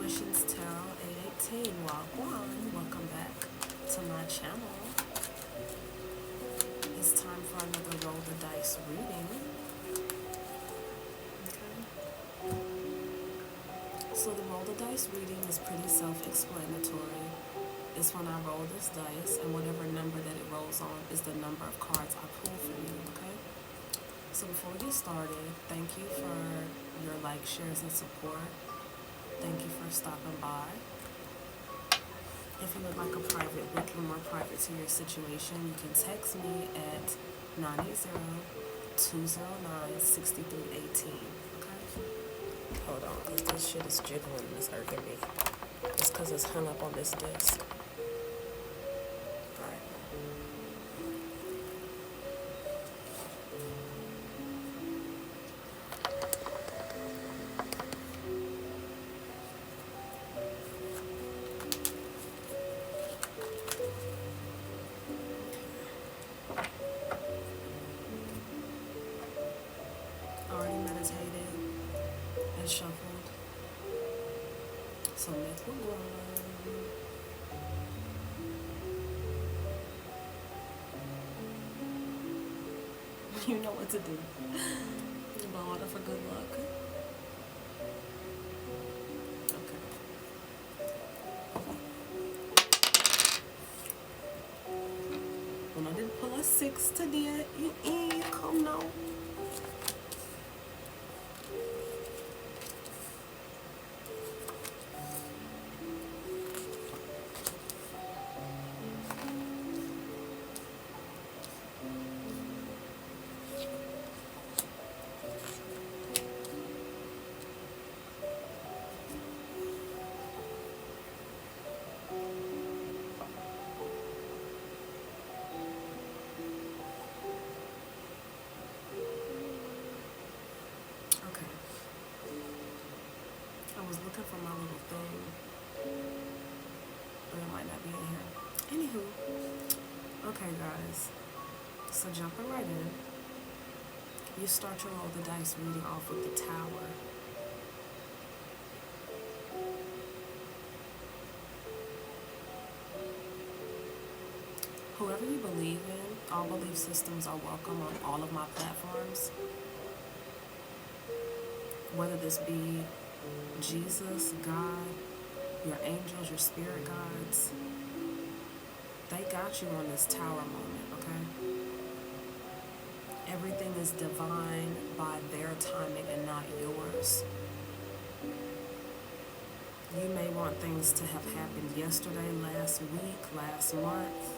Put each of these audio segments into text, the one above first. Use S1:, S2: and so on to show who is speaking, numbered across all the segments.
S1: Intuitions Tarot 818. Wagwan. Welcome back to my channel. It's time for another roll the dice reading. Okay. So the roll the dice reading is pretty self-explanatory. It's when I roll this dice and whatever number that it rolls on is the number of cards I pull for you, okay? So before we get started, thank you for your likes, shares, and support. Thank you for stopping by. If you would like a private booking, more private to your situation, you can text me at 980-209-6318. Okay? Hold on, because this shit is jiggling and it's irking me. It's because it's hung up on this disc. Alright. Already meditated and shuffled. So let's move on. You know what to do. Lord, for good luck. Okay. When I didn't pull a 6 today, you come now. Okay. I was looking for my little thing, but it might not be in here. Anywho, okay, guys. So jumping right in, you start your roll the dice reading off with the Tower. Whoever you believe in, all belief systems are welcome on all of my platforms. Whether this be Jesus, God, your angels, your spirit guides, they got you on this Tower moment, okay? Everything is divine by their timing and not yours. You may want things to have happened yesterday, last week, last month,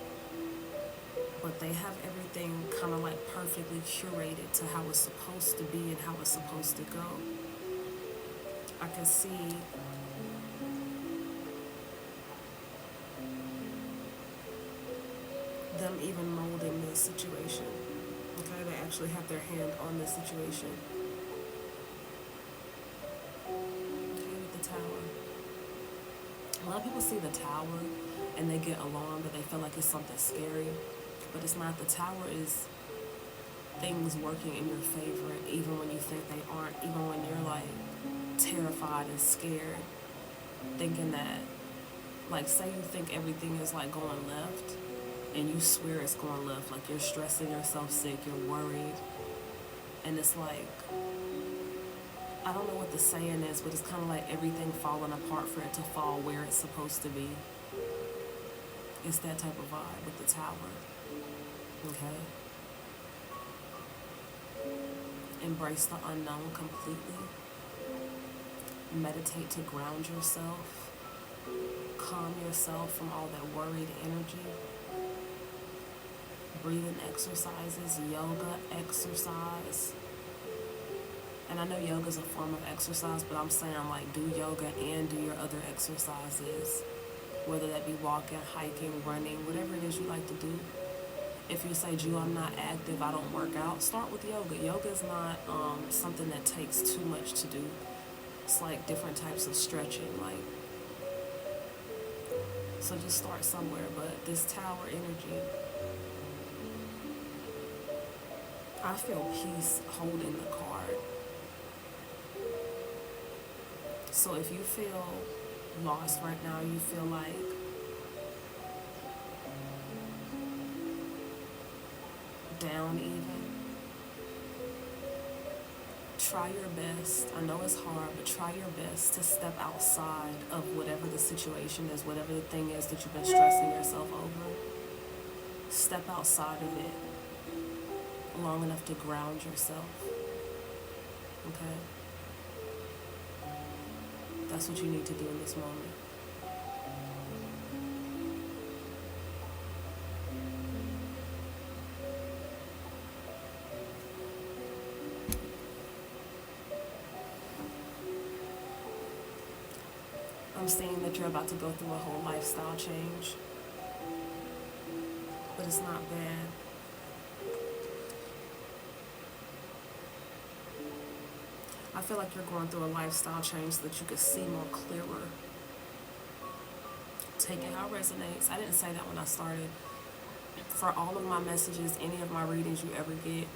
S1: but they have everything kind of like perfectly curated to how it's supposed to be and how it's supposed to go. I can see them even molding this situation. Okay, they actually have their hand on this situation. Okay, with the Tower. A lot of people see the Tower and they get alarmed or they feel like it's something scary, but it's not. The Tower is things working in your favor even when you think they aren't, even when you're like terrified and scared, thinking that, like, say you think everything is like going left and you swear it's going left, like you're stressing yourself sick, you're worried, and it's like, I don't know what the saying is, but it's kind of like everything falling apart for it to fall where it's supposed to be. It's that type of vibe with the Tower. Okay? Embrace the unknown completely. Meditate to ground yourself. Calm yourself from all that worried energy. Breathing exercises, yoga exercise. And I know yoga is a form of exercise, but I'm saying like do yoga and do your other exercises. Whether that be walking, hiking, running, whatever it is you like to do. If you say, Jew, I'm not active, I don't work out, start with yoga. Yoga is not something that takes too much to do. It's like different types of stretching, like. So just start somewhere. But this Tower energy, I feel peace holding the card. So if you feel lost right now, you feel like down even, try your best. I know it's hard, but try your best to step outside of whatever the situation is, whatever the thing is that you've been stressing yourself over. Step outside of it long enough to ground yourself. Okay? That's what you need to do in this moment. I'm seeing that you're about to go through a whole lifestyle change, but it's not bad. I feel like you're going through a lifestyle change so that you can see more clearer. Take it how it resonates. I didn't say that when I started. For all of my messages, any of my readings you ever get,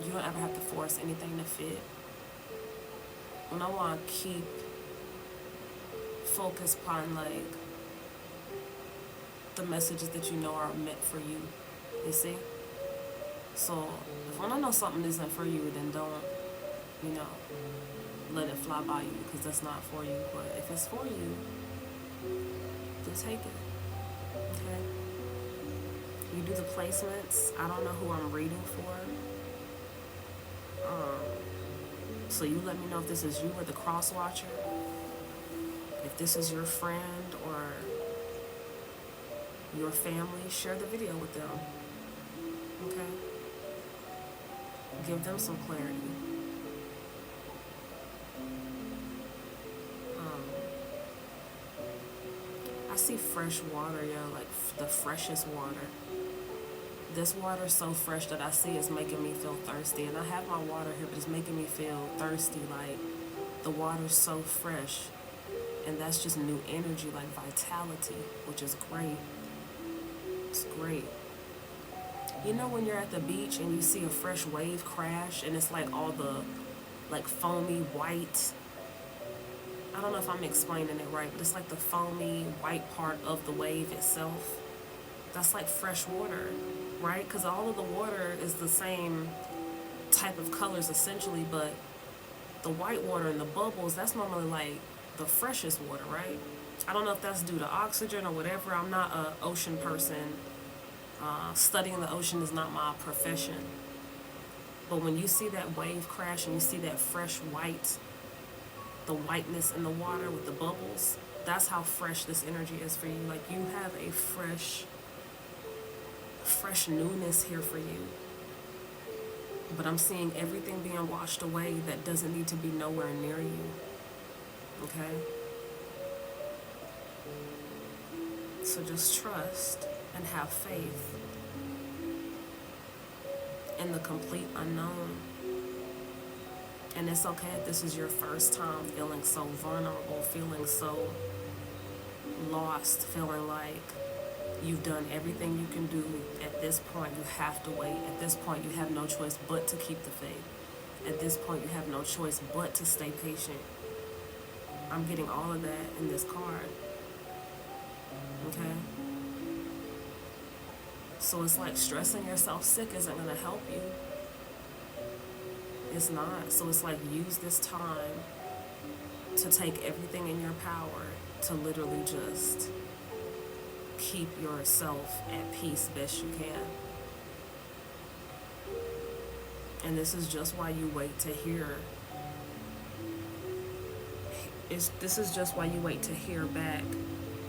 S1: you don't ever have to force anything to fit. And I want to keep focused upon like the messages that you know are meant for you. You see? So if when I know something isn't for you, then don't, let it fly by you because that's not for you. But if it's for you, then take it. Okay? You do the placements. I don't know who I'm reading for. So you let me know if this is you or the cross watcher. If this is your friend or your family, share the video with them. Okay? Give them some clarity. I see fresh water, like the freshest water. This water is so fresh that I see it's making me feel thirsty. And I have my water here, but it's making me feel thirsty. Like the water's so fresh. And that's just new energy, like vitality, which is great. It's great. You know when you're at the beach and you see a fresh wave crash and it's like all the like foamy white, I don't know if I'm explaining it right, but it's like the foamy white part of the wave itself. That's like fresh water, right? Because all of the water is the same type of colors essentially, but the white water and the bubbles, that's normally like the freshest water, right? I don't know if that's due to oxygen or whatever. I'm not an ocean person. Studying the ocean is not my profession. But when you see that wave crash and you see that fresh white, the whiteness in the water with the bubbles, that's how fresh this energy is for you. Like you have a fresh newness here for you. But I'm seeing everything being washed away that doesn't need to be nowhere near you. Okay? So just trust and have faith in the complete unknown. And it's okay if this is your first time feeling so vulnerable, feeling so lost, feeling like you've done everything you can do. At this point, you have to wait. At this point, you have no choice but to keep the faith. At this point, you have no choice but to stay patient. I'm getting all of that in this card. Okay? So it's like stressing yourself sick isn't going to help you. It's not. So it's like use this time to take everything in your power to literally just keep yourself at peace best you can. And this is just why you wait to hear. This is just why you wait to hear back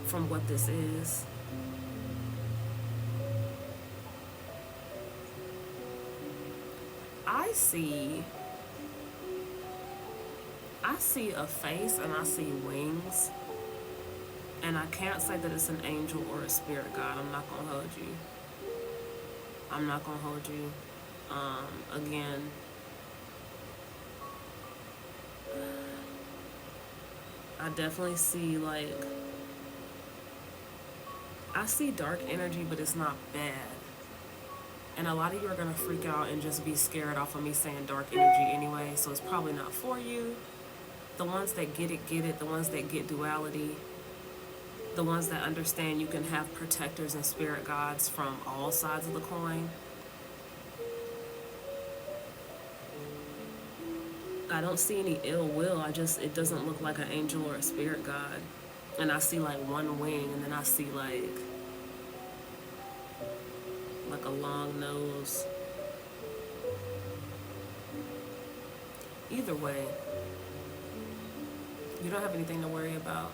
S1: from what this is. I see a face and I see wings. And I can't say that it's an angel or a spirit guide. I'm not going to hold you. I'm not going to hold you. Again, I definitely see I see dark energy, but it's not bad. And a lot of you are going to freak out and just be scared off of me saying dark energy anyway, so it's probably not for you. The ones that get it, get it. The ones that get duality, The ones that understand you can have protectors and spirit guides from all sides of the coin. I don't see any ill will. It doesn't look like an angel or a spirit guide. And I see like one wing, and then I see like a long nose. Either way, you don't have anything to worry about.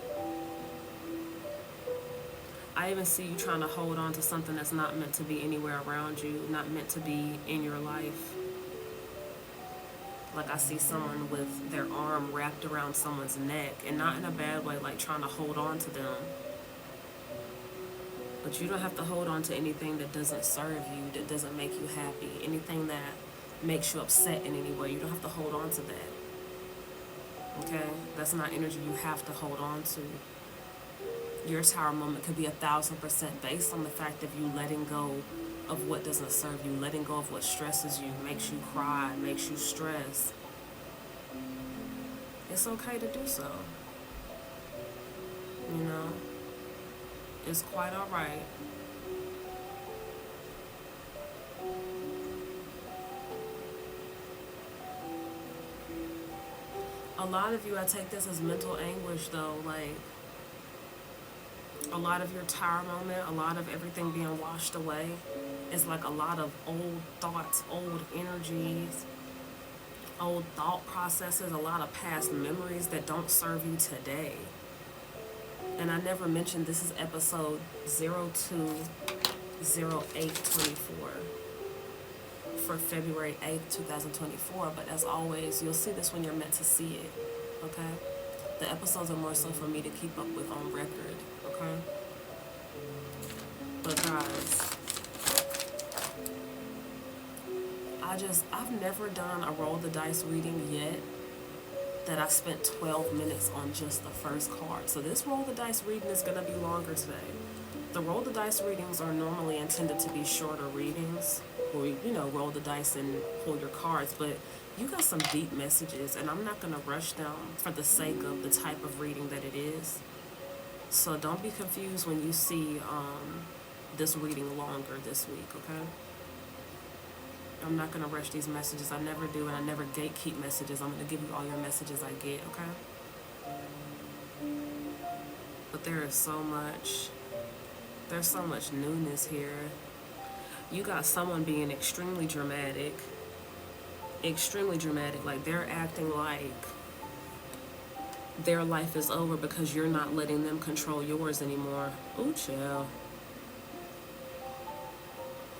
S1: I even see you trying to hold on to something that's not meant to be anywhere around you, not meant to be in your life. Like I see someone with their arm wrapped around someone's neck, and not in a bad way, like trying to hold on to them. But you don't have to hold on to anything that doesn't serve you, that doesn't make you happy, anything that makes you upset in any way. You don't have to hold on to that. Okay? That's not energy you have to hold on to. Your tower moment could be 1,000% based on the fact of you letting go of what doesn't serve you, letting go of what stresses you, makes you cry, makes you stress. It's okay to do so. You know? It's quite alright. A lot of you, I take this as mental anguish though, like a lot of your tower moment, a lot of everything being washed away is like a lot of old thoughts, old energies, old thought processes, a lot of past memories that don't serve you today. And I never mentioned this is episode 020824 for February 8th, 2024. But as always, you'll see this when you're meant to see it, okay? The episodes are more so for me to keep up with on record, okay? But guys, I've never done a roll the dice reading yet that I spent 12 minutes on just the first card. So this roll the dice reading is going to be longer today. The roll the dice readings are normally intended to be shorter readings where you know, roll the dice and pull your cards, but you got some deep messages and I'm not going to rush them for the sake of the type of reading that it is. So don't be confused when you see this reading longer this week, okay? I'm not going to rush these messages. I never do, and I never gatekeep messages. I'm going to give you all your messages I get, okay? But there's so much newness here. You got someone being extremely dramatic, like they're acting like their life is over because you're not letting them control yours anymore. Ooh, child.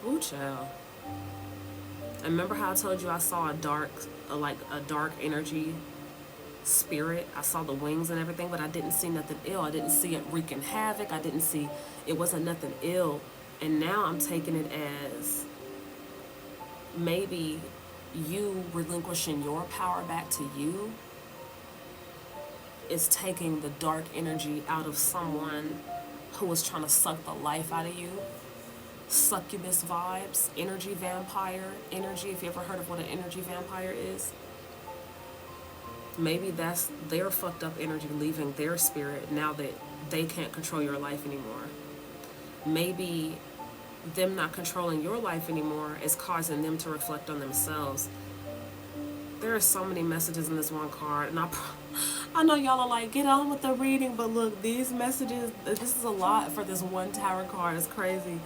S1: Ooh, child. And remember how I told you I saw a dark energy spirit? I saw the wings and everything, but I didn't see nothing ill. I didn't see it wreaking havoc. It wasn't nothing ill. And now I'm taking it as maybe you relinquishing your power back to you is taking the dark energy out of someone who was trying to suck the life out of you. Succubus vibes, energy vampire energy, if you ever heard of what an energy vampire is. Maybe that's their fucked up energy leaving their spirit now that they can't control your life anymore. Maybe them not controlling your life anymore is causing them to reflect on themselves. There are so many messages in this one card, and I know y'all are like, get on with the reading, but look, these messages, this is a lot for this one tower card. It's crazy.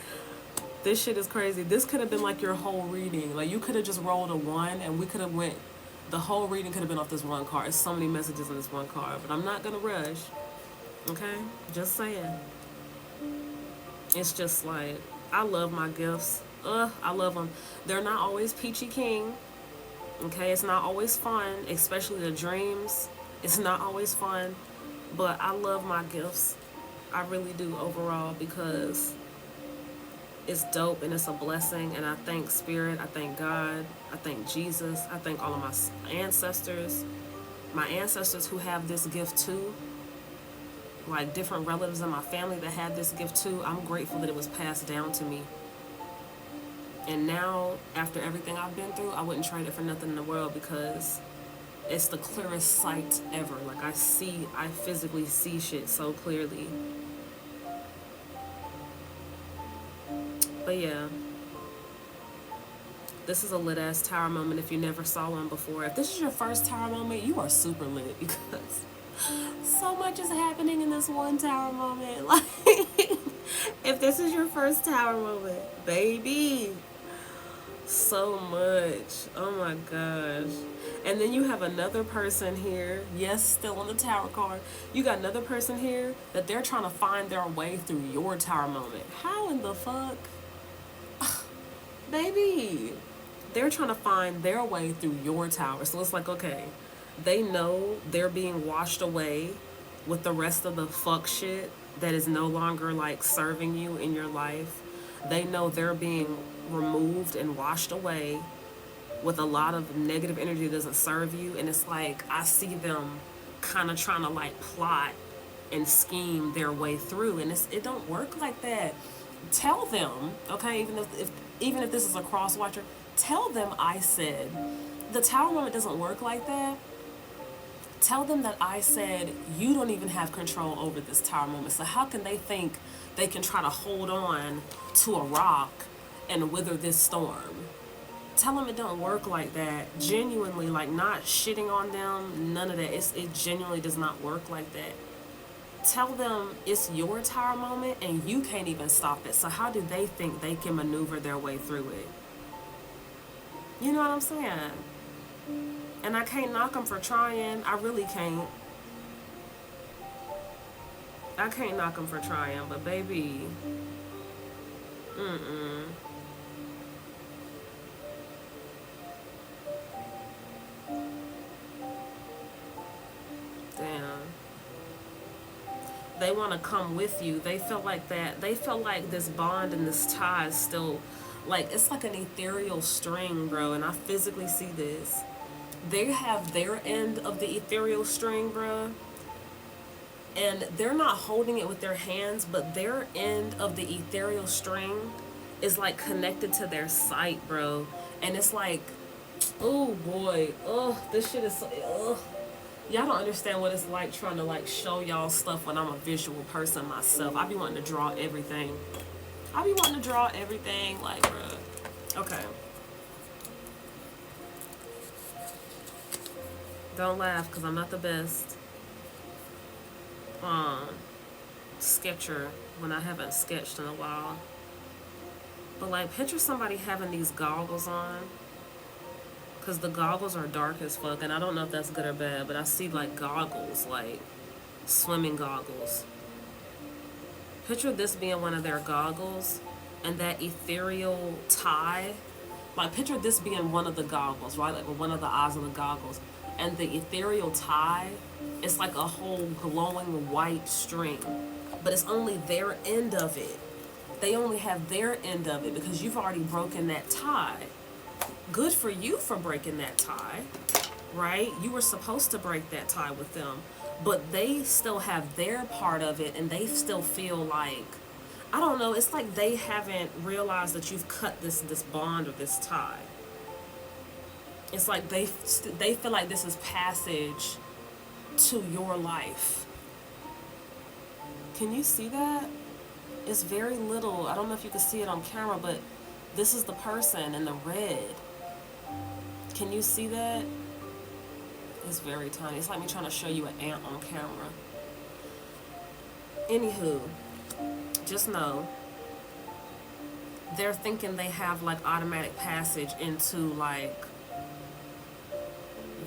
S1: This shit is crazy. This could have been like your whole reading. Like you could have just rolled a 1 and we could have the whole reading could have been off this one card. There's so many messages in this one card, but I'm not gonna rush. Okay? Just saying. It's just like, I love my gifts. I love them. They're not always peachy keen. Okay? It's not always fun, especially the dreams. It's not always fun, but I love my gifts. I really do overall because it's dope and it's a blessing, and I thank Spirit, I thank God, I thank Jesus, I thank all of my ancestors who have this gift too, like different relatives in my family that had this gift too. I'm grateful that it was passed down to me. And now, after everything I've been through, I wouldn't trade it for nothing in the world because it's the clearest sight ever. Like I physically see shit so clearly. But yeah, this is a lit ass tower moment if you never saw one before. If this is your first tower moment, you are super lit because so much is happening in this one tower moment. Like, if this is your first tower moment, baby, so much. Oh my gosh. And then you have another person here, yes, still on the tower card. You got another person here that they're trying to find their way through your tower moment. How in the fuck? Baby, they're trying to find their way through your tower. So it's like, okay, they know they're being washed away with the rest of the fuck shit that is no longer like serving you in your life. They know they're being removed and washed away with a lot of negative energy that doesn't serve you. And it's like, I see them kind of trying to like plot and scheme their way through. And it don't work like that. Tell them, okay, even if this is a cross watcher, tell them I said the tower moment doesn't work like that. Tell them that I said you don't even have control over this tower moment. So how can they think they can try to hold on to a rock and wither this storm? Tell them it don't work like that. Genuinely, like, not shitting on them, none of that. It genuinely does not work like that. Tell them it's your tower moment and you can't even stop it. So how do they think they can maneuver their way through it? You know what I'm saying? And I can't knock them for trying. I really can't. I can't knock them for trying, but baby, damn. They want to come with you. They feel like that. They feel like this bond and this tie is still, like, it's like an ethereal string, bro. And I physically see this. They have their end of the ethereal string, bro. And they're not holding it with their hands, but their end of the ethereal string is like connected to their sight, bro. And it's like, oh boy, oh, this shit is so, ugh. Y'all don't understand what it's like trying to like show y'all stuff when I'm a visual person myself. I be wanting to draw everything. Like, bruh. Okay. Don't laugh, because I'm not the best sketcher when I haven't sketched in a while. But like, picture somebody having these goggles on. Because the goggles are dark as fuck, and I don't know if that's good or bad, but I see like goggles, like swimming goggles. Picture this being one of their goggles, and that ethereal tie. Like, picture this being one of the goggles, right? Like one of the eyes of the goggles. And the ethereal tie is like a whole glowing white string. But it's only their end of it. They only have their end of it because you've already broken that tie. Good for you for breaking that tie, right? You were supposed to break that tie with them. But they still have their part of it, and they still feel like, I don't know, it's like they haven't realized that you've cut this bond or this tie. It's like they feel like this is passage to your life. Can you see that? It's very little. I don't know if you can see it on camera, but this is the person in the red. Can you see that? It's very tiny. It's like me trying to show you an ant on camera. Anywho, just know they're thinking they have like automatic passage into like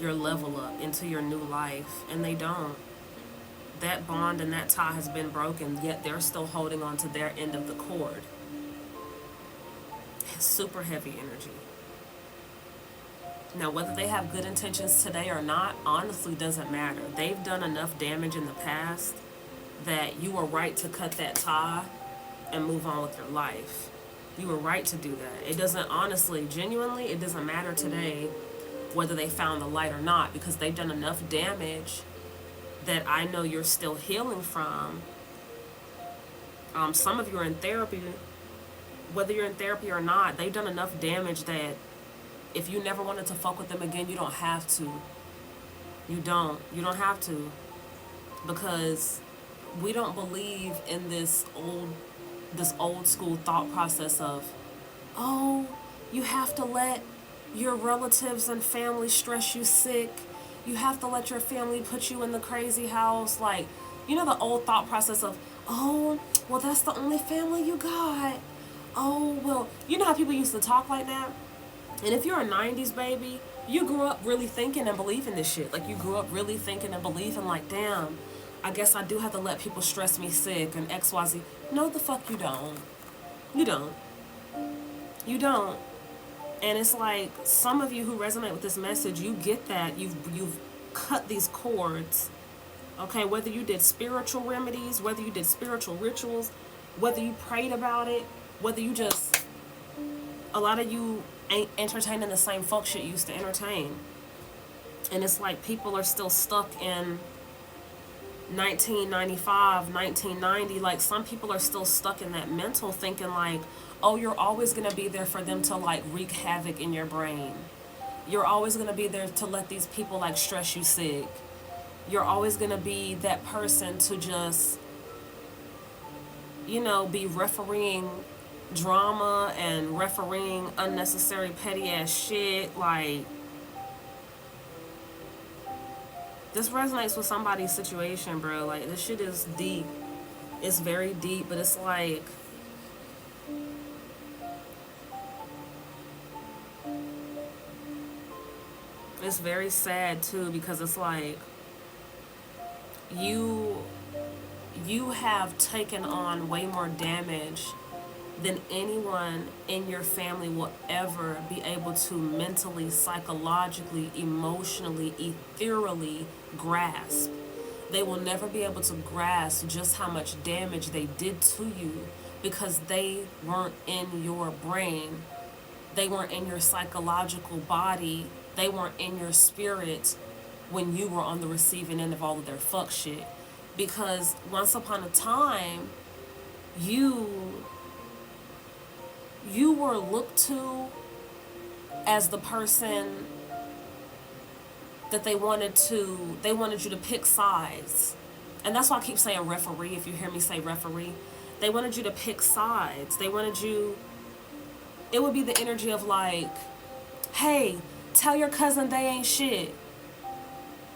S1: your level up, into your new life, and they don't. That bond and that tie has been broken, yet they're still holding on to their end of the cord. Super heavy energy. Now, whether they have good intentions today or not, honestly doesn't matter. They've done enough damage in the past that you were right to cut that tie and move on with your life. You were right to do that. It doesn't, honestly, genuinely, it doesn't matter today whether they found the light or not, because they've done enough damage that I know you're still healing from. Some of you are in therapy. Whether you're in therapy or not, they've done enough damage that if you never wanted to fuck with them again, you don't have to. You don't have to. Because we don't believe in this old school thought process of oh, you have to let your relatives and family stress you sick. You have to let your family put you in the crazy house. Like, you know, the old thought process of, oh, well, that's the only family you got. Oh, well, you know how people used to talk like that? And if you're a 90s baby, you grew up really thinking and believing this shit. Like, you grew up really thinking and believing, like, damn, I guess I do have to let people stress me sick and XYZ. No, the fuck you don't. You don't. You don't. And it's like, some of you who resonate with this message, you get that. You've cut these cords. Okay, whether you did spiritual remedies, whether you did spiritual rituals, whether you prayed about it, whether you just, a lot of you ain't entertaining the same fuck shit you used to entertain. And it's like people are still stuck in 1995, 1990. Like, some people are still stuck in that mental thinking like, oh, you're always going to be there for them to like wreak havoc in your brain. You're always going to be there to let these people like stress you sick. You're always going to be that person to just, you know, be refereeing drama and refereeing unnecessary petty ass shit. Like, this resonates with somebody's situation, bro. Like, this shit is deep. It's very deep, but it's like, it's very sad too, because it's like, you have taken on way more damage than anyone in your family will ever be able to mentally, psychologically, emotionally, ethereally grasp. They will never be able to grasp just how much damage they did to you, because they weren't in your brain. They weren't in your psychological body. They weren't in your spirit when you were on the receiving end of all of their fuck shit. Because once upon a time, you were looked to as the person that they wanted you to pick sides. And that's why I keep saying referee. If you hear me say referee, they wanted you to pick sides. They wanted you, it would be the energy of like, hey, tell your cousin they ain't shit.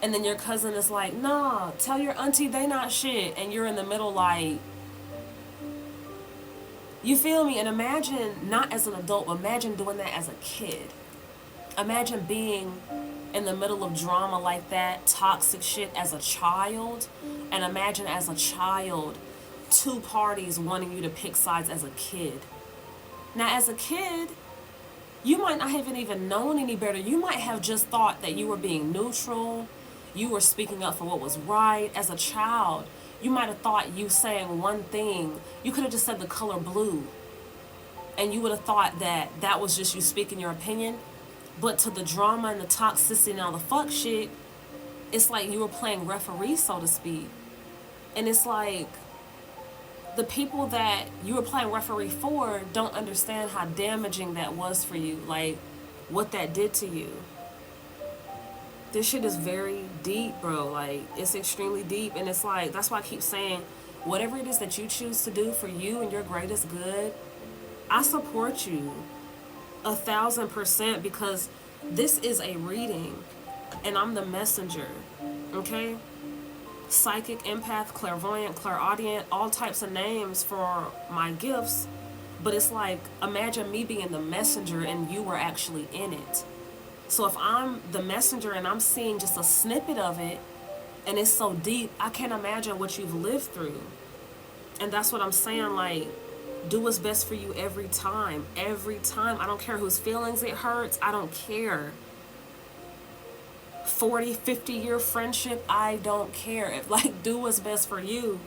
S1: And then your cousin is like, nah, tell your auntie they not shit. And you're in the middle like, you feel me? And imagine, not as an adult, but imagine doing that as a kid. Imagine being in the middle of drama like that, toxic shit as a child. And imagine as a child, two parties wanting you to pick sides as a kid. Now, as a kid, you might not have even known any better. You might have just thought that you were being neutral. You were speaking up for what was right. As a child, you might have thought you saying one thing, you could have just said the color blue, and you would have thought that that was just you speaking your opinion. But to the drama and the toxicity and all the fuck shit, it's like you were playing referee, so to speak. And it's like, the people that you were playing referee for don't understand how damaging that was for you, like what that did to you. This shit is very deep, bro. Like, it's extremely deep. And it's like, that's why I keep saying, whatever it is that you choose to do for you and your greatest good, I support you 1,000%, because this is a reading and I'm the messenger. Okay? Psychic, empath, clairvoyant, clairaudient, all types of names for my gifts. But it's like, imagine me being the messenger and you were actually in it. So if I'm the messenger and I'm seeing just a snippet of it, and it's so deep, I can't imagine what you've lived through. And that's what I'm saying, like, do what's best for you every time. Every time. I don't care whose feelings it hurts. I don't care. 40, 50-year friendship, I don't care. If, like, do what's best for you.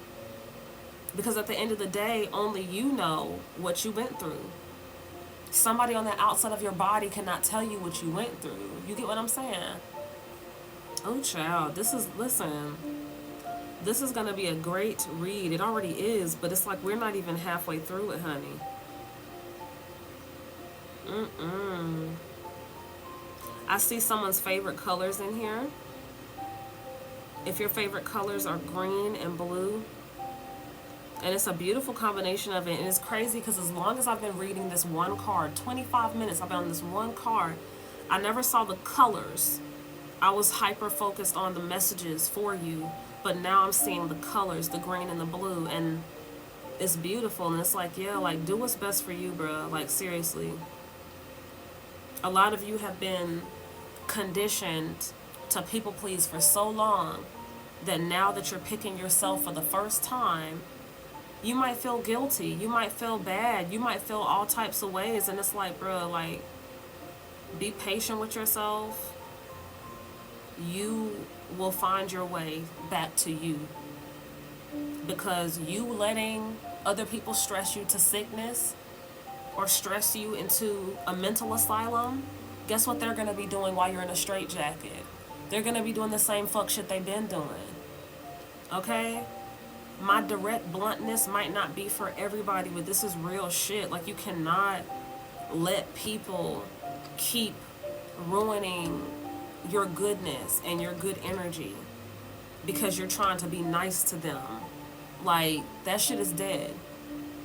S1: Because at the end of the day, only you know what you went through. Somebody on the outside of your body cannot tell you what you went through. You get what I'm saying? Oh, child, this is going to be a great read. It already is, but it's like we're not even halfway through it, honey. I see someone's favorite colors in here. If your favorite colors are green and blue, And it's a beautiful combination of it. And it's crazy because as long as I've been reading this one card, 25 minutes, I've been on this one card, I never saw the colors. I was hyper focused on the messages for you, but now I'm seeing the colors, the green and the blue, and it's beautiful. And it's like, yeah, like, do what's best for you, bro. Like, seriously. A lot of you have been conditioned to people please for so long that now that you're picking yourself for the first time, you might feel guilty, you might feel bad, you might feel all types of ways. And it's like, bro, like, be patient with yourself. You will find your way back to you, because you letting other people stress you to sickness or stress you into a mental asylum, guess what they're going to be doing while you're in a straitjacket? They're going to be doing the same fuck shit they've been doing. Okay? My direct bluntness might not be for everybody, but this is real shit. Like, you cannot let people keep ruining your goodness and your good energy because you're trying to be nice to them. Like, that shit is dead.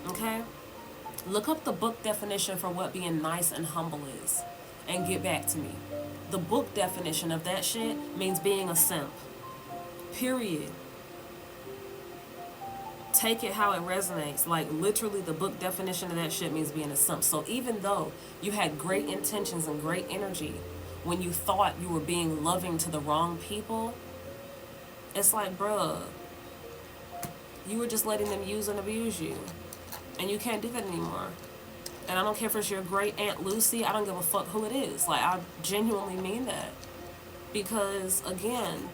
S1: Okay? Look up the book definition for what being nice and humble is and get back to me. The book definition of that shit means being a simp. Period. Take it how it resonates. Like, literally, the book definition of that shit means being a simp. So even though you had great intentions and great energy when you thought you were being loving to the wrong people, it's like, bruh, you were just letting them use and abuse you. And you can't do that anymore. And I don't care if it's your great Aunt Lucy. I don't give a fuck who it is. Like, I genuinely mean that. Because, again,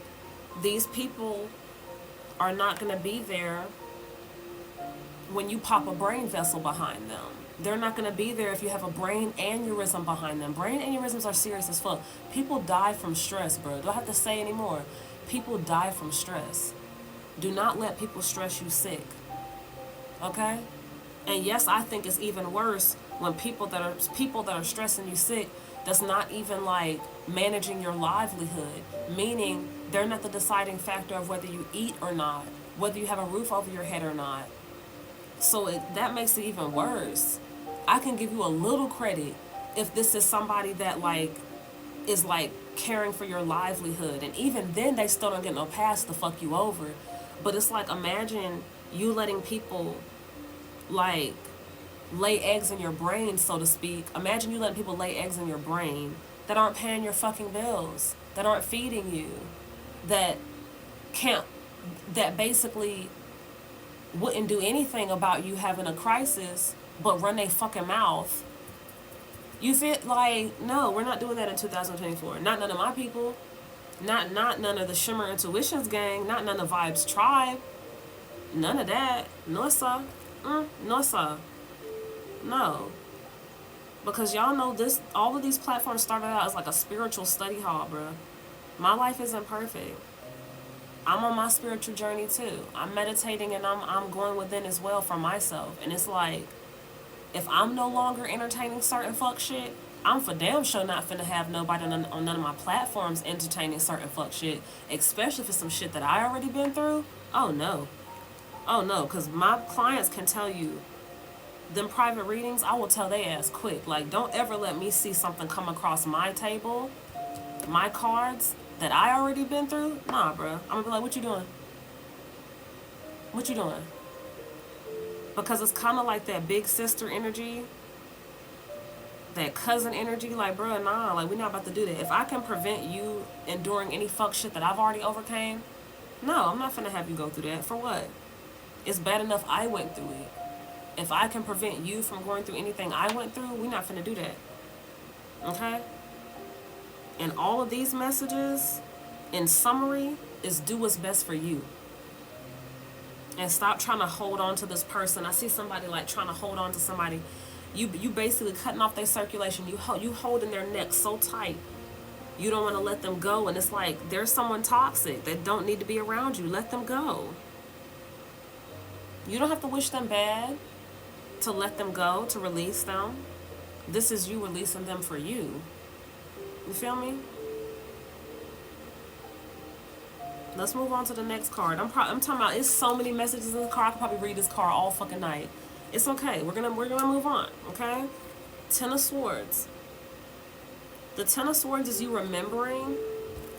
S1: these people are not going to be there when you pop a brain vessel behind them. They're not going to be there if you have a brain aneurysm behind them. Brain aneurysms are serious as fuck. People die from stress, bro. Do I have to say anymore? People die from stress. Do not let people stress you sick. Okay? And yes, I think it's even worse when people that are stressing you sick, that's not even like managing your livelihood, meaning they're not the deciding factor of whether you eat or not, whether you have a roof over your head or not. So that makes it even worse. I can give you a little credit if this is somebody that like is like caring for your livelihood, and even then they still don't get no pass to fuck you over. But it's like, imagine you letting people like lay eggs in your brain, so to speak. Imagine you letting people lay eggs in your brain that aren't paying your fucking bills, that aren't feeding you, that basically wouldn't do anything about you having a crisis but run their fucking mouth. You feel like, no, we're not doing that in 2024. Not none of my people. Not none of the Shimmer Intuitions gang. Not none of Vibes Tribe. None of that. No, sir. No, sir. No. Because y'all know this, all of these platforms started out as like a spiritual study hall, bro. My life isn't perfect. I'm on my spiritual journey too. I'm meditating and I'm going within as well for myself. And it's like, if I'm no longer entertaining certain fuck shit, I'm for damn sure not finna have nobody on none of my platforms entertaining certain fuck shit, especially if it's some shit that I already been through. Oh no. Oh no, because my clients can tell you, them private readings, I will tell they ass quick. Like, don't ever let me see something come across my table, my cards, that I already been through. Nah, bro. I'm gonna be like, what you doing? What you doing? Because it's kind of like that big sister energy, that cousin energy. Like, bro, nah, like, we're not about to do that. If I can prevent you enduring any fuck shit that I've already overcame, no, I'm not finna have you go through that. For what? It's bad enough I went through it. If I can prevent you from going through anything I went through, we're not finna do that. Okay? And all of these messages, in summary, is do what's best for you. And stop trying to hold on to this person. I see somebody like trying to hold on to somebody. You basically cutting off their circulation. You holding their neck so tight. You don't want to let them go. And it's like, there's someone toxic that don't need to be around you. Let them go. You don't have to wish them bad to let them go, to release them. This is you releasing them for you. You feel me? Let's move on to the next card. I'm talking about, it's so many messages in the card. I could probably read this card all fucking night. It's okay. We're gonna move on. Okay. Ten of Swords. The Ten of Swords is you remembering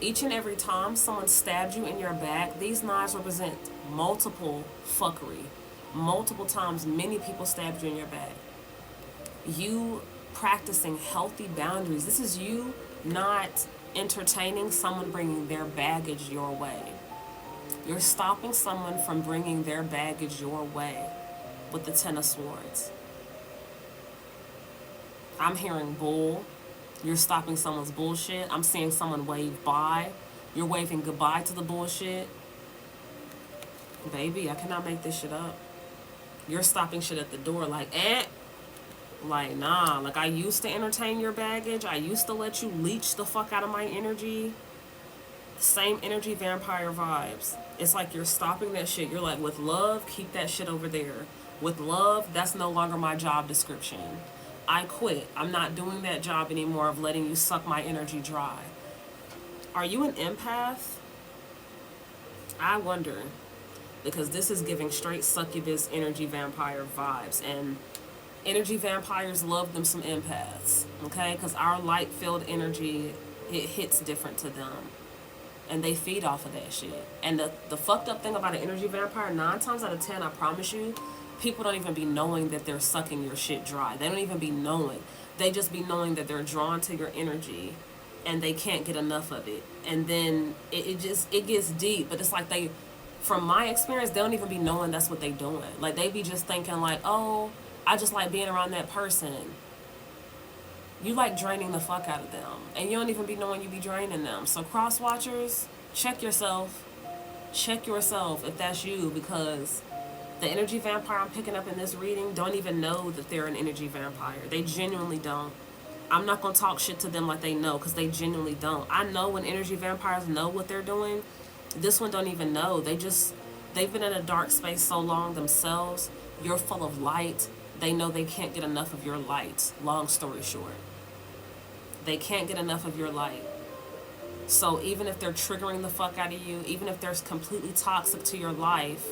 S1: each and every time someone stabbed you in your back. These knives represent multiple fuckery. Multiple times, many people stabbed you in your back. You practicing healthy boundaries. This is you not entertaining someone bringing their baggage your way. You're stopping someone from bringing their baggage your way with the Ten of Swords. I'm hearing bull. You're stopping someone's bullshit. I'm seeing someone wave by. You're waving goodbye to the bullshit. Baby, I cannot make this shit up. You're stopping shit at the door like, like, nah. Like, I used to entertain your baggage. I used to let you leech the fuck out of my energy. Same energy vampire vibes. It's like you're stopping that shit. You're like, with love, keep that shit over there. With love, that's no longer my job description. I quit. I'm not doing that job anymore of letting you suck my energy dry. Are you an empath? I wonder. Because this is giving straight succubus energy vampire vibes. And energy vampires love them some empaths. Okay? Because our light field energy, it hits different to them. And they feed off of that shit. And the fucked up thing about an energy vampire, 9 times out of 10, I promise you, people don't even be knowing that they're sucking your shit dry. They don't even be knowing. They just be knowing that they're drawn to your energy and they can't get enough of it. And then it gets deep. But it's like from my experience, they don't even be knowing that's what they doing. Like, they be just thinking like, oh, I just like being around that person. You like draining the fuck out of them. And you don't even be knowing you be draining them. So cross watchers, check yourself. Check yourself if that's you, because the energy vampire I'm picking up in this reading don't even know that they're an energy vampire. They genuinely don't. I'm not going to talk shit to them like they know, because they genuinely don't. I know when energy vampires know what they're doing. This one don't even know. They've been in a dark space so long themselves. You're full of light. They know they can't get enough of your light. Long story short. They can't get enough of your light. So even if they're triggering the fuck out of you, even if they're completely toxic to your life,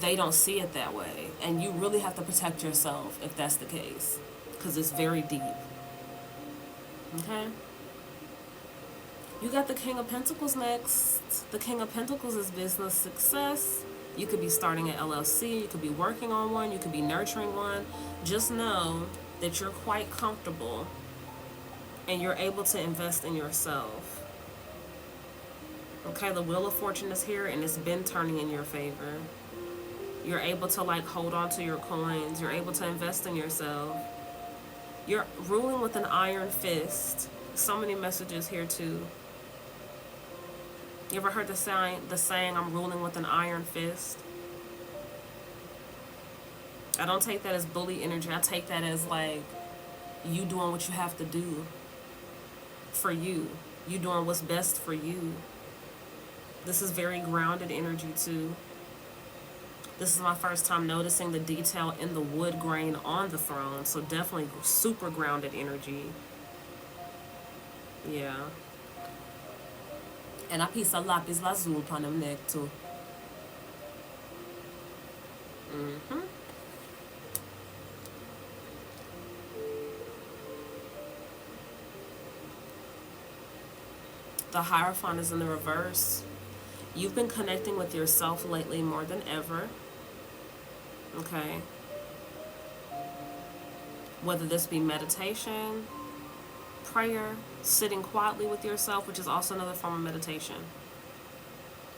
S1: they don't see it that way. And you really have to protect yourself if that's the case. Because it's very deep. Okay? You got the King of Pentacles next. The King of Pentacles is business success. You could be starting an LLC. You could be working on one. You could be nurturing one. Just know that you're quite comfortable and you're able to invest in yourself. Okay, the Wheel of Fortune is here and it's been turning in your favor. You're able to like hold on to your coins. You're able to invest in yourself. You're ruling with an iron fist. So many messages here too. You ever heard the saying, I'm ruling with an iron fist? I don't take that as bully energy. I take that as like you doing what you have to do for you. You doing what's best for you. This is very grounded energy too. This is my first time noticing the detail in the wood grain on the throne. So definitely super grounded energy. Yeah. And a piece of lapis lazuli on them neck too. The Hierophant is in the reverse. You've been connecting with yourself lately more than ever. Okay. Whether this be meditation, prayer, sitting quietly with yourself, which is also another form of meditation.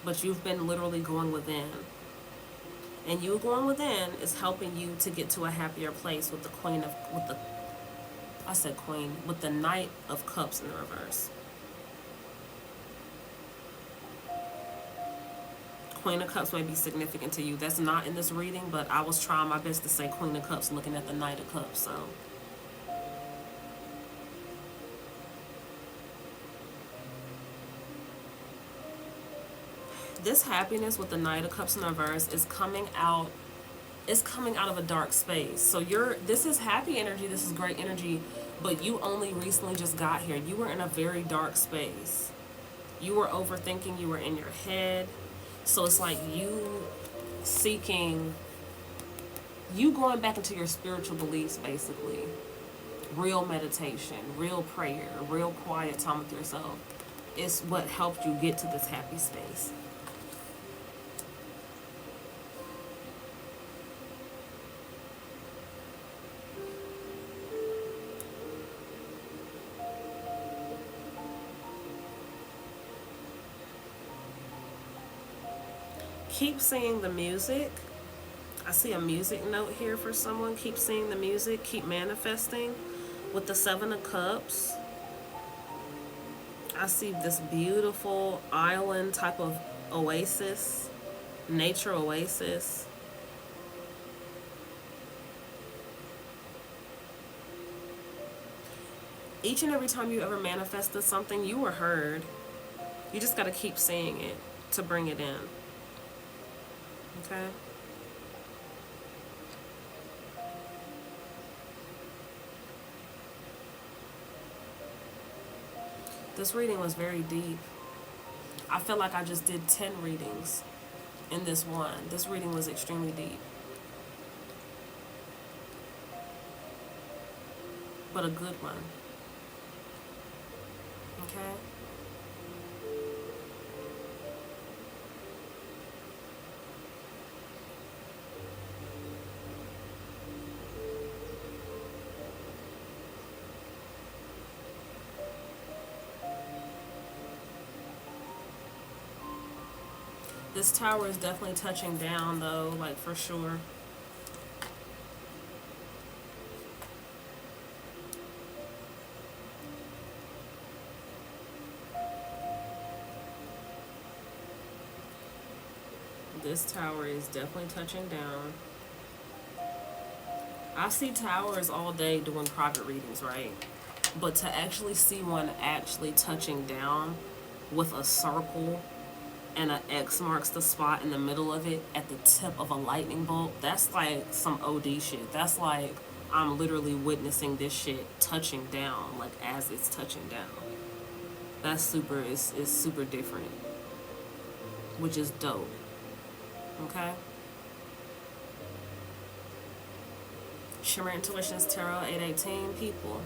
S1: But you've been literally going within. And you going within is helping you to get to a happier place with the with the Knight of Cups in the reverse. Queen of Cups may be significant to you. That's not in this reading, but I was trying my best to say Queen of Cups looking at the Knight of Cups, so. This happiness with the Knight of Cups in the reverse is coming out of a dark space. So this is happy energy, this is great energy, but you only recently just got here. You were in a very dark space. You were overthinking, you were in your head. So it's like you seeking, you going back into your spiritual beliefs, basically. Real meditation, real prayer, real quiet time with yourself. It's what helped you get to this happy space. Keep seeing the music. I see a music note here for someone. Keep seeing the music. Keep manifesting. With the Seven of Cups, I see this beautiful island type of oasis, nature oasis. Each and every time you ever manifested something, you were heard. You just got to keep seeing it to bring it in. Okay? This reading was very deep. I feel like I just did 10 readings in this one. This reading was extremely deep. But a good one. Okay? This tower is definitely touching down, though, like for sure. This tower is definitely touching down. I see towers all day doing private readings, right? But to actually see one actually touching down with a circle and an X marks the spot in the middle of it at the tip of a lightning bolt, that's like some OD shit. That's like I'm literally witnessing this shit touching down, like as it's touching down. That's super, is super different, which is dope. Okay? Shimmer Intuitions Tarot 818 people.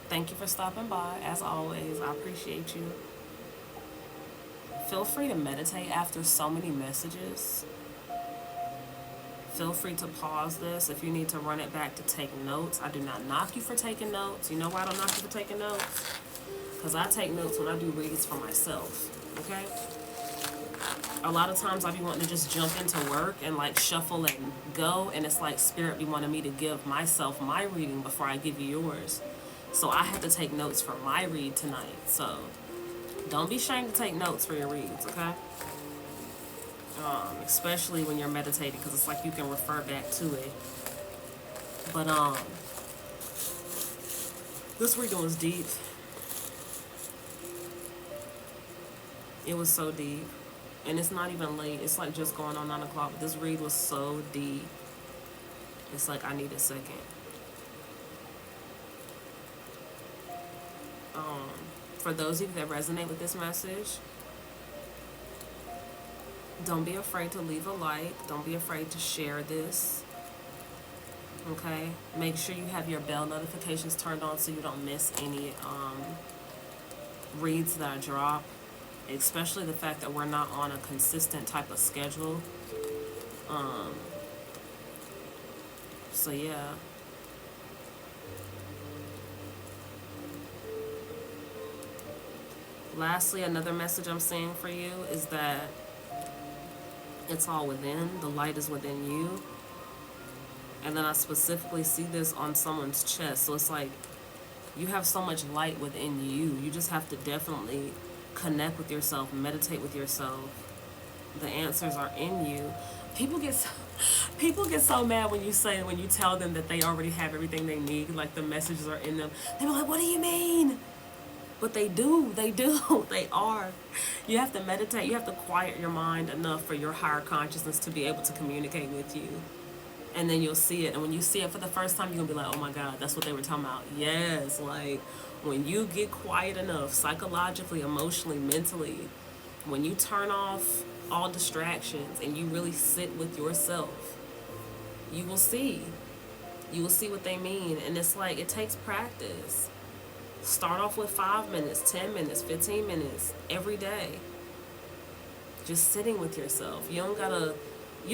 S1: Thank you for stopping by. As always, I appreciate you. Feel free to meditate after so many messages. Feel free to pause this if you need to run it back to take notes. I do not knock you for taking notes. You know why I don't knock you for taking notes? Because I take notes when I do reads for myself. Okay? A lot of times I be wanting to just jump into work and like shuffle and go, and it's like Spirit be wanting me to give myself my reading before I give you yours. So I have to take notes for my read tonight. So don't be ashamed to take notes for your reads, okay? Especially when you're meditating, because it's like you can refer back to it. But this reading was deep. It was so deep. And it's not even late. It's like just going on 9 o'clock. But this read was so deep. It's like I need a second. For those of you that resonate with this message, don't be afraid to leave a like. Don't be afraid to share this. Okay? Make sure you have your bell notifications turned on so you don't miss any reads that I drop. Especially the fact that we're not on a consistent type of schedule. So yeah. Lastly, another message I'm saying for you is that it's all within. The light is within you. And then I specifically see this on someone's chest. So it's like you have so much light within you. You just have to definitely connect with yourself, meditate with yourself. The answers are in you. People get so mad when you tell them that they already have everything they need, like the messages are in them. They're like, what do you mean? But they do, they are. You have to meditate, you have to quiet your mind enough for your higher consciousness to be able to communicate with you. And then you'll see it. And when you see it for the first time, you're going to be like, oh my God, that's what they were talking about. Yes, like when you get quiet enough, psychologically, emotionally, mentally, when you turn off all distractions and you really sit with yourself, you will see. You will see what they mean. And it's like, it takes practice. Start off with 5 minutes, 10 minutes, 15 minutes every day. Just sitting with yourself. You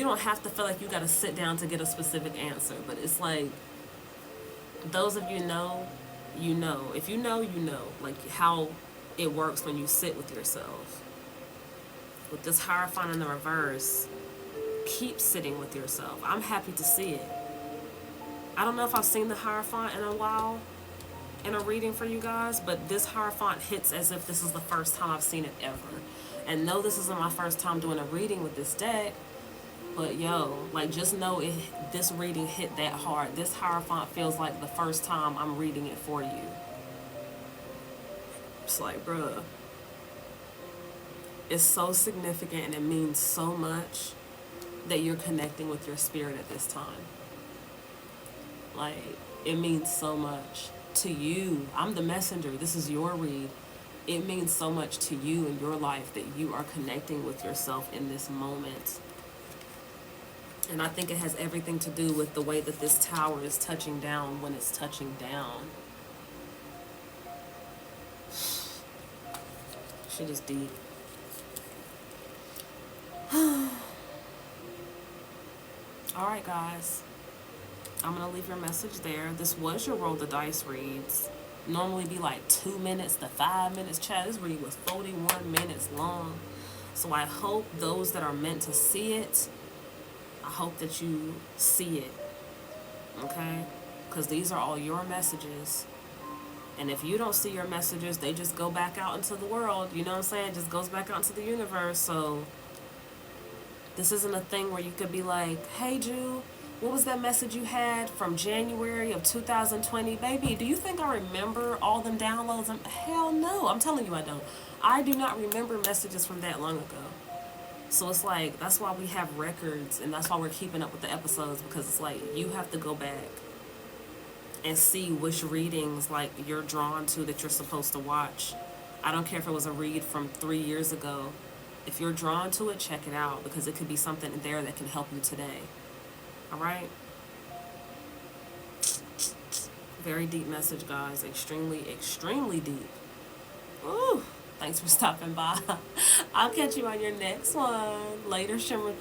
S1: don't have to feel like you gotta sit down to get a specific answer. But it's like, those of you know, you know. If you know, you know. Like how it works when you sit with yourself. With this Hierophant in the reverse, keep sitting with yourself. I'm happy to see it. I don't know if I've seen the Hierophant in a while in a reading for you guys, but this Hierophant hits as if this is the first time I've seen it ever. And no, this isn't my first time doing a reading with this deck, but yo, like just know this reading hit that hard. This Hierophant feels like the first time I'm reading it for you. It's like, bruh, it's so significant and it means so much that you're connecting with your spirit at this time. Like, it means so much to you. I'm the messenger. This is your read. It means so much to you in your life that you are connecting with yourself in this moment. And I think it has everything to do with the way that this tower is touching down when it's touching down. Shit is deep. Alright, guys. I'm going to leave your message there. This was your Roll the Dice reads. Normally be like 2 minutes to 5 minutes. Chat, this read was 41 minutes long. So I hope those that are meant to see it, I hope that you see it. Okay? Because these are all your messages. And if you don't see your messages, they just go back out into the world. You know what I'm saying? It just goes back out into the universe. So this isn't a thing where you could be like, hey, Jew, what was that message you had from January of 2020? Baby, do you think I remember all them downloads? Hell no. I'm telling you I don't. I do not remember messages from that long ago. So it's like, that's why we have records, and that's why we're keeping up with the episodes, because it's like, you have to go back and see which readings like you're drawn to that you're supposed to watch. I don't care if it was a read from 3 years ago. If you're drawn to it, check it out, because it could be something there that can help you today. All right? Very deep message, guys. Extremely, extremely deep. Ooh, thanks for stopping by. I'll catch you on your next one. Later, Shimmer.